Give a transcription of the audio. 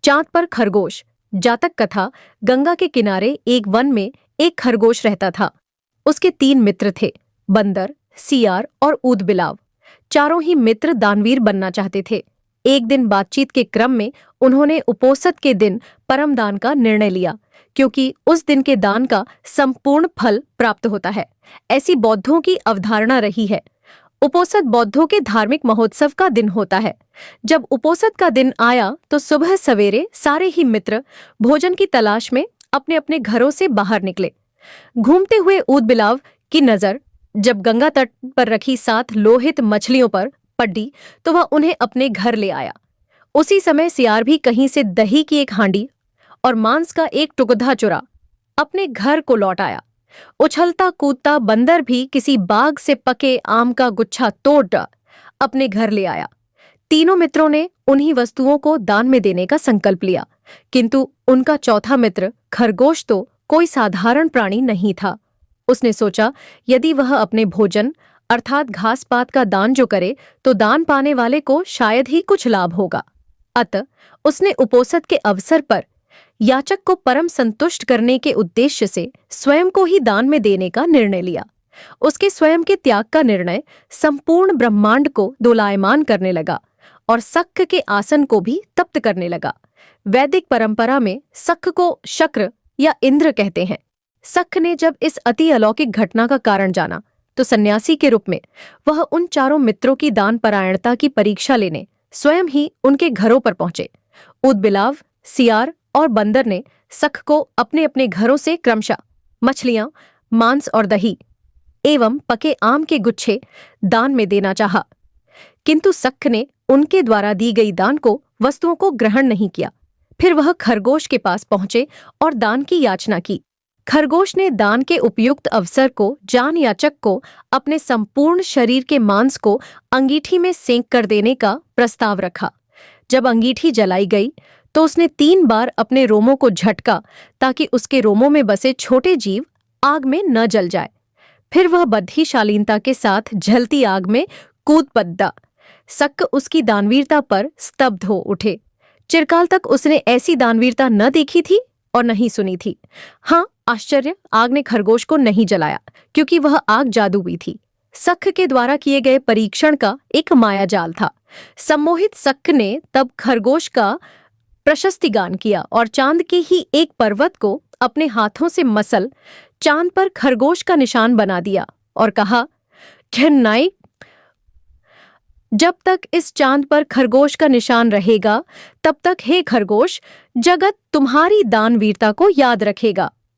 चांद पर खरगोश। जातक कथा। गंगा के किनारे एक वन में एक खरगोश रहता था। उसके 3 मित्र थे, बंदर, सियार और ऊदबिलाव। चारों ही मित्र दानवीर बनना चाहते थे। एक दिन बातचीत के क्रम में उन्होंने उपोषद के दिन परम दान का निर्णय लिया, क्योंकि उस दिन के दान का संपूर्ण फल प्राप्त होता है। ऐसी बौद्धों की अवधारणा रही है। उपोषद बौद्धों के धार्मिक महोत्सव का दिन होता है। जब उपोषद का दिन आया तो सुबह सवेरे सारे ही मित्र भोजन की तलाश में अपने अपने घरों से बाहर निकले। घूमते हुए ऊदबिलाव की नजर जब गंगा तट पर रखी 7 लोहित मछलियों पर पड़ी तो वह उन्हें अपने घर ले आया। उसी समय सियार भी कहीं से दही की एक हांडी और मांस का एक टुकड़ा चुरा अपने घर को लौट आया। उछलता कूदता बंदर भी किसी बाग से पके आम का गुच्छा तोड़ अपने घर ले आया। तीनों मित्रों ने उन्हीं वस्तुओं को दान में देने का संकल्प लिया, किंतु उनका चौथा मित्र खरगोश तो कोई साधारण प्राणी नहीं था। उसने सोचा, यदि वह अपने भोजन अर्थात घास पात का दान जो करे तो दान पाने वाले को शायद ही कुछ लाभ होगा। अतः उसने उपोषद के अवसर पर याचक को परम संतुष्ट करने के उद्देश्य से स्वयं को ही दान में देने का निर्णय लिया। उसके स्वयं के त्याग का निर्णय संपूर्ण ब्रह्मांड को दोलायमान करने लगा और सख के आसन को भी तप्त करने लगा। वैदिक परंपरा में सख को शक्र या इंद्र कहते हैं। सख ने जब इस अति अलौकिक घटना का कारण जाना तो सन्यासी के रूप में वह उन चारों मित्रों की दान परायणता की परीक्षा लेने स्वयं ही उनके घरों पर पहुंचे। ऊदबिलाव, सियार और बंदर ने सख को अपने अपने घरों से क्रमशः मछलियां, मांस और दही एवं पके आम के गुच्छे दान में देना चाहा, किंतु सख ने उनके द्वारा दी गई दान को वस्तुओं को ग्रहण नहीं किया। फिर वह खरगोश के पास पहुंचे और दान की याचना की। खरगोश ने दान के उपयुक्त अवसर को जान याचक को अपने संपूर्ण शरीर के मांस को अंगीठी में सेंक कर देने का प्रस्ताव रखा। जब अंगीठी जलाई गई तो उसने 3 बार अपने रोमों को झटका ताकि उसके रोमों में बसे छोटे जीव आग में न जल जाए। फिर वह बद्धी शालीनता के साथ जलती आग में कूद पड़ा। सक उसकी दानवीरता पर स्तब्ध हो उठे। चिरकाल तक उसने ऐसी दानवीरता न देखी थी और नहीं सुनी थी। हाँ, आश्चर्य, आग ने खरगोश को नहीं जलाया, क्योंकि वह आग जादुई थी। सख के द्वारा किए गए परीक्षण का एक मायाजाल था। सम्मोहित सख ने तब खरगोश का प्रशस्ति गान किया और चांद के ही एक पर्वत को अपने हाथों से मसल चांद पर खरगोश का निशान बना दिया और कहा, घृणाई, जब तक इस चांद पर खरगोश का निशान रहेगा तब तक हे खरगोश, जगत तुम्हारी दानवीरता को याद रखेगा।